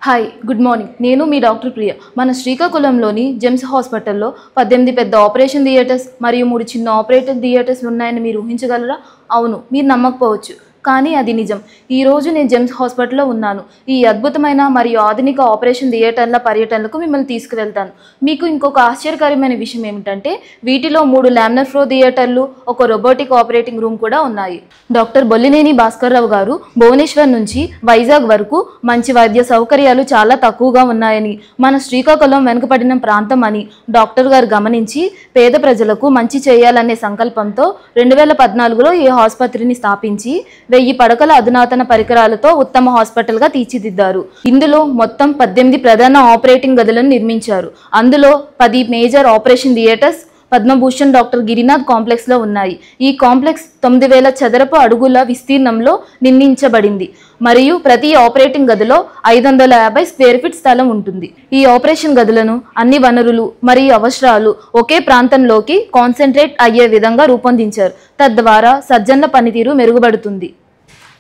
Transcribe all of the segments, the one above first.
Hi good morning. నేను మీ doctor ప్రియ. మన శ్రీకాకుళంలోని Gems హాస్పిటల్లో 18 పెద్ద ఆపరేషన్ థియేటర్స్ మరియు 3 చిన్న ఆపరేషన్ థియేటర్స్ ఉన్నాయని మీరు ఊహించగలరా? అవును, మీరు నమ్మకపోవచ్చు, కానీ అది నిజం. ఈరోజు నేను జెమ్స్ హాస్పిటల్లో ఉన్నాను. ఈ అద్భుతమైన మరియు ఆధునిక ఆపరేషన్ థియేటర్ల పర్యటనలకు మిమ్మల్ని తీసుకువెళ్తాను. మీకు ఇంకొక ఆశ్చర్యకరమైన విషయం ఏమిటంటే వీటిలో 3 లామినర్ ఫ్లో థియేటర్లు, ఒక రోబోటిక్ ఆపరేటింగ్ రూమ్ కూడా ఉన్నాయి. డాక్టర్ బొల్లినేని భాస్కర్రావు గారు భువనేశ్వర్ నుంచి వైజాగ్ వరకు మంచి వైద్య సౌకర్యాలు చాలా తక్కువగా ఉన్నాయని, మన శ్రీకాకుళం వెనుకబడిన ప్రాంతం అని డాక్టర్ గారు గమనించి పేద ప్రజలకు మంచి చేయాలనే సంకల్పంతో 2014లో ఈ ఆసుపత్రిని స్థాపించి 1000 పడకల అధునాతన పరికరాలతో ఉత్తమ హాస్పిటల్గా తీర్చిదిద్దారు. ఇందులో మొత్తం 18 ప్రధాన ఆపరేటింగ్ గదులను నిర్మించారు. అందులో 10 major operation theatres Padma Bhushan doctor Girinath కాంప్లెక్స్లో ఉన్నాయి. ఈ కాంప్లెక్స్ 9000 చదరపు అడుగుల విస్తీర్ణంలో నిర్మించబడింది మరియు ప్రతి ఆపరేటింగ్ గదిలో 550 స్క్వేర్ ఫీట్ స్థలం ఉంటుంది. ఈ ఆపరేషన్ గదులను అన్ని వనరులు మరియు అవసరాలు ఒకే ప్రాంతంలోకి కాన్సన్ట్రేట్ అయ్యే విధంగా రూపొందించారు. తద్వారా సర్జన్ల పనితీరు మెరుగుపడుతుంది.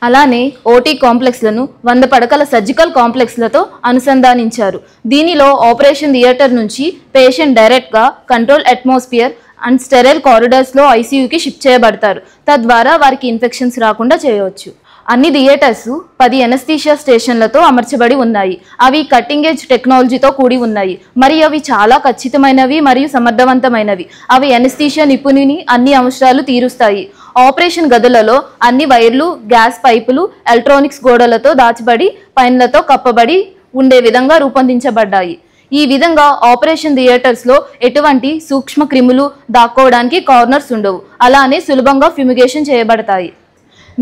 అలానే ఓటీ కాంప్లెక్స్లను 100 పడకల సర్జికల్ కాంప్లెక్స్లతో అనుసంధానించారు. దీనిలో ఆపరేషన్ థియేటర్ నుంచి పేషెంట్ డైరెక్ట్గా కంట్రోల్ అట్మాస్ఫియర్ అండ్ స్టెరైల్ కారిడార్స్లో ఐసీయూకి షిఫ్ట్ చేయబడతారు. తద్వారా వారికి ఇన్ఫెక్షన్స్ రాకుండా చేయవచ్చు. అన్ని థియేటర్స్ 10 ఎనస్థీషియా స్టేషన్లతో అమర్చబడి ఉన్నాయి. అవి కట్టింగ్ ఎడ్జ్ టెక్నాలజీతో కూడి ఉన్నాయి మరియు అవి చాలా ఖచ్చితమైనవి మరియు సమర్థవంతమైనవి. అవి ఎనస్థీషియా నిపుణుని అన్ని అవసరాలు తీరుస్తాయి. ఆపరేషన్ గదులలో అన్ని వైర్లు, గ్యాస్ పైపులు ఎలక్ట్రానిక్స్ గోడలతో దాచబడి పైన్లతో కప్పబడి ఉండే విధంగా రూపొందించబడ్డాయి. ఈ విధంగా ఆపరేషన్ థియేటర్స్లో ఎటువంటి సూక్ష్మ క్రిములు దాక్కోవడానికి కార్నర్స్ ఉండవు. అలానే సులభంగా ఫ్యూమిగేషన్ చేయబడతాయి.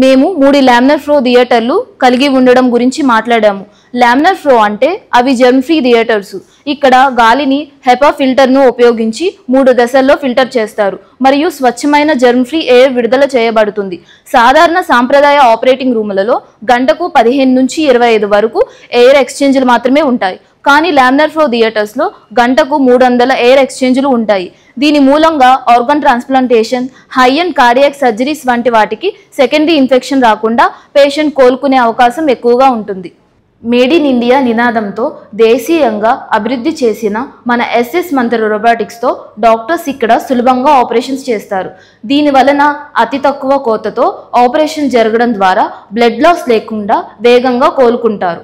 మేము 3 లామినర్ ఫ్లో థియేటర్లు కలిగి ఉండడం గురించి మాట్లాడాము. లామినర్ ఫ్లో అంటే అవి జర్మ్ ఫ్రీ థియేటర్స్. ఇక్కడ గాలిని హెపా ఫిల్టర్ను ఉపయోగించి 3 దశల్లో ఫిల్టర్ చేస్తారు మరియు స్వచ్ఛమైన జర్మ్ ఫ్రీ ఎయిర్ విడుదల చేయబడుతుంది. సాధారణ సాంప్రదాయ ఆపరేటింగ్ రూములలో గంటకు 15 నుంచి 25 వరకు ఎయిర్ ఎక్స్చేంజ్లు మాత్రమే ఉంటాయి. కానీ లామినర్ ఫ్లో థియేటర్స్లో గంటకు 300 ఎయిర్ ఎక్స్చేంజ్లు ఉంటాయి. దీని మూలంగా organ transplantation, high and cardiac surgeries వంటి వాటికి సెకండరీ ఇన్ఫెక్షన్ రాకుండా పేషెంట్ కోలుకునే అవకాశం ఎక్కువగా ఉంటుంది. మేడ్ ఇన్ ఇండియా నినాదంతో దేశీయంగా అభివృద్ధి చేసిన మన ఎస్ఎస్ మంత్ర రోబోటిక్స్తో డాక్టర్స్ ఇక్కడ సులభంగా ఆపరేషన్స్ చేస్తారు. దీని వలన అతి తక్కువ కోతతో ఆపరేషన్ జరగడం ద్వారా బ్లడ్ లాస్ లేకుండా వేగంగా కోలుకుంటారు.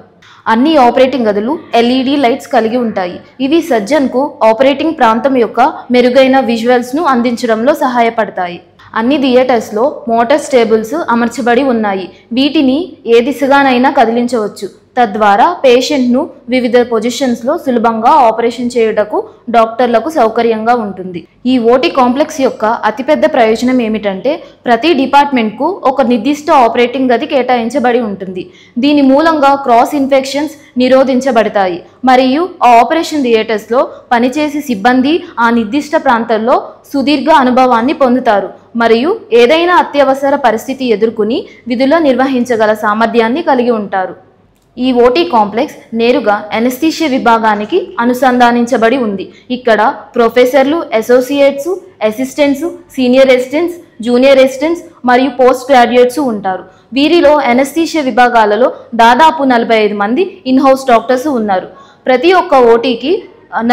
అన్ని ఆపరేటింగ్ గదులు ఎల్ఈడి లైట్స్ కలిగి ఉంటాయి. ఇవి సర్జన్కు ఆపరేటింగ్ ప్రాంతం యొక్క మెరుగైన విజువల్స్ను అందించడంలో సహాయపడతాయి. అన్ని థియేటర్స్లో మోటార్ స్టేబుల్స్ అమర్చబడి ఉన్నాయి. వీటిని ఏ దిశగానైనా కదిలించవచ్చు. తద్వారా పేషెంట్ను వివిధ పొజిషన్స్లో సులభంగా ఆపరేషన్ చేయుటకు డాక్టర్లకు సౌకర్యంగా ఉంటుంది. ఈ ఓటీ కాంప్లెక్స్ యొక్క అతిపెద్ద ప్రయోజనం ఏమిటంటే ప్రతి డిపార్ట్మెంట్కు ఒక నిర్దిష్ట ఆపరేటింగ్ గది కేటాయించబడి ఉంటుంది. దీని మూలంగా క్రాస్ ఇన్ఫెక్షన్స్ నిరోధించబడతాయి మరియు ఆ ఆపరేషన్ థియేటర్స్లో పనిచేసే సిబ్బంది ఆ నిర్దిష్ట ప్రాంతంలో సుదీర్ఘ అనుభవాన్ని పొందుతారు మరియు ఏదైనా అత్యవసర పరిస్థితి ఎదుర్కొని విధులు నిర్వహించగల సామర్థ్యాన్ని కలిగి ఉంటారు. ఈ ఓటీ కాంప్లెక్స్ నేరుగా ఎనస్థీషియా విభాగానికి అనుసంధానించబడి ఉంది. ఇక్కడ ప్రొఫెసర్లు, associates, assistants, senior residents, junior residents మరియు పోస్ట్ గ్రాడ్యుయేట్స్ ఉంటారు. వీరిలో ఎనస్థీషియా విభాగాలలో దాదాపు 45 మంది ఇన్హౌస్ డాక్టర్స్ ఉన్నారు. ప్రతి ఒక్క ఓటీకి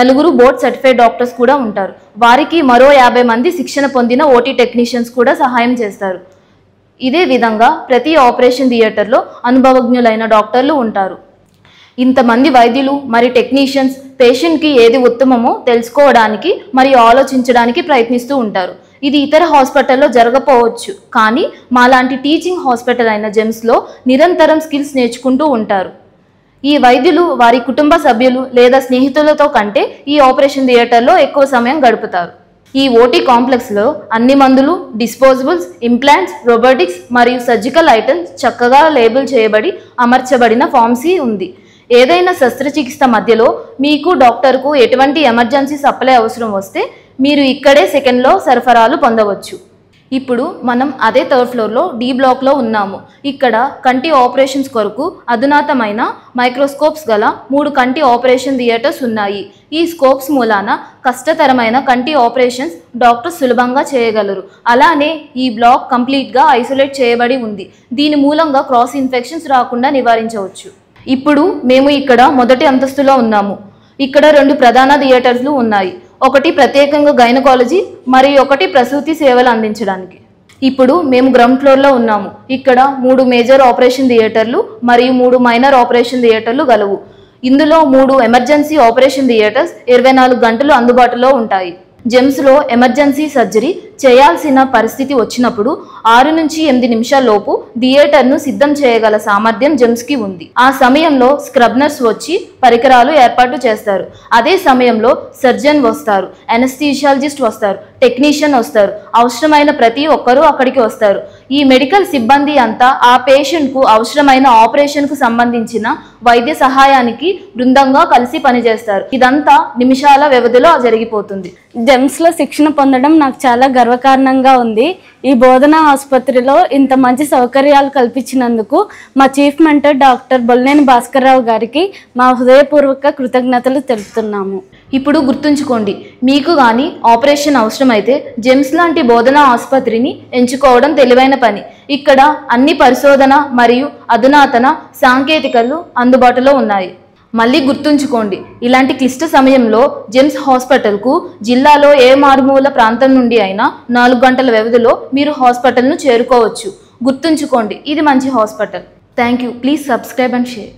4 బోర్డ్ సర్టిఫైడ్ డాక్టర్స్ కూడా ఉంటారు. వారికి మరో 50 మంది శిక్షణ పొందిన ఓటీ టెక్నీషియన్స్ కూడా సహాయం చేస్తారు. ఇదే విధంగా ప్రతి ఆపరేషన్ థియేటర్లో అనుభవజ్ఞులైన డాక్టర్లు ఉంటారు. ఇంతమంది వైద్యులు మరియు టెక్నీషియన్స్ పేషెంట్కి ఏది ఉత్తమమో తెలుసుకోవడానికి మరియు ఆలోచించడానికి ప్రయత్నిస్తూ ఉంటారు. ఇది ఇతర హాస్పిటల్లో జరగకపోవచ్చు, కానీ మాలాంటి టీచింగ్ హాస్పిటల్ అయిన జెమ్స్లో నిరంతరం స్కిల్స్ నేర్చుకుంటూ ఉంటారు. ఈ వైద్యులు వారి కుటుంబ సభ్యులు లేదా స్నేహితులతో కంటే ఈ ఆపరేషన్ థియేటర్లో ఎక్కువ సమయం గడుపుతారు. ఈ ఓటీ కాంప్లెక్స్లో అన్ని మందులు, డిస్పోజబుల్స్, ఇంప్లాంట్స్, రోబోటిక్స్ మరియు సర్జికల్ ఐటమ్స్ చక్కగా లేబుల్ చేయబడి అమర్చబడిన ఫార్మసీ ఉంది. ఏదైనా శస్త్రచికిత్స మధ్యలో మీకు డాక్టర్కు ఎటువంటి ఎమర్జెన్సీ సప్లై అవసరం వస్తే మీరు ఇక్కడే సెకండ్లో సరఫరాలు పొందవచ్చు. ఇప్పుడు మనం అదే 3rd ఫ్లోర్లో డి బ్లాక్లో ఉన్నాము. ఇక్కడ కంటి ఆపరేషన్స్ కొరకు అధునాతమైన మైక్రోస్కోప్స్ గల 3 కంటి ఆపరేషన్ థియేటర్స్ ఉన్నాయి. ఈ స్కోప్స్ మూలాన కష్టతరమైన కంటి ఆపరేషన్స్ డాక్టర్స్ సులభంగా చేయగలరు. అలానే ఈ బ్లాక్ కంప్లీట్గా ఐసోలేట్ చేయబడి ఉంది. దీని మూలంగా క్రాస్ ఇన్ఫెక్షన్స్ రాకుండా నివారించవచ్చు. ఇప్పుడు మేము ఇక్కడ మొదటి అంతస్తులో ఉన్నాము. ఇక్కడ 2 ప్రధాన థియేటర్లు ఉన్నాయి. ఒకటి ప్రత్యేకంగా గైనకాలజీ మరియు ఒకటి ప్రసూతి సేవలు అందించడానికి. ఇప్పుడు మేము గ్రౌండ్ ఫ్లోర్లో ఉన్నాము. ఇక్కడ 3 మేజర్ ఆపరేషన్ థియేటర్లు మరియు 3 మైనర్ ఆపరేషన్ థియేటర్లు గలవు. ఇందులో 3 ఎమర్జెన్సీ ఆపరేషన్ థియేటర్స్ 24 గంటలు అందుబాటులో ఉంటాయి. జెమ్స్లో ఎమర్జెన్సీ సర్జరీ చేయాల్సిన పరిస్థితి వచ్చినప్పుడు 6 నుంచి 8 నిమిషాల లోపు థియేటర్ను సిద్ధం చేయగల సామర్థ్యం జెమ్స్కి ఉంది. ఆ సమయంలో స్క్రబ్ నర్స్ వచ్చి పరికరాలు ఏర్పాటు చేస్తారు. అదే సమయంలో సర్జన్ వస్తారు, అనస్థీషియాలజిస్ట్ వస్తారు, టెక్నీషియన్ వస్తారు. అవసరమైన ప్రతి ఒక్కరూ అక్కడికి వస్తారు. ఈ మెడికల్ సిబ్బంది అంతా ఆ పేషెంట్కు అవసరమైన ఆపరేషన్కు సంబంధించిన వైద్య సహాయానికి బృందంగా కలిసి పనిచేస్తారు. ఇదంతా నిమిషాల వ్యవధిలో జరిగిపోతుంది. జెమ్స్లో శిక్షణ పొందడం నాకు చాలా గర్వకారణంగా ఉంది. ఈ బోధనా ఆసుపత్రిలో ఇంత మంచి సౌకర్యాలు కల్పించినందుకు మా చీఫ్ మెంటర్ డాక్టర్ బొల్నేని భాస్కర్రావు గారికి మా హృదయపూర్వక కృతజ్ఞతలు తెలుపుతున్నాము. ఇప్పుడు గుర్తుంచుకోండి, మీకు కానీ ఆపరేషన్ అవసరమైతే జెమ్స్ లాంటి బోధనా ఆసుపత్రిని ఎంచుకోవడం తెలివైన పని. ఇక్కడ అన్ని పరిశోధన మరియు అధునాతన సాంకేతికలు అందుబాటులో ఉన్నాయి. మళ్ళీ గుర్తుంచుకోండి, ఇలాంటి క్లిష్ట సమయంలో జెమ్స్ హాస్పిటల్కు జిల్లాలో ఏ మారుమూల ప్రాంతం నుండి అయినా 4 గంటల వ్యవధిలో మీరు హాస్పిటల్ను చేరుకోవచ్చు. గుర్తుంచుకోండి, ఇది మంచి hospital. Thank you. Please subscribe and share.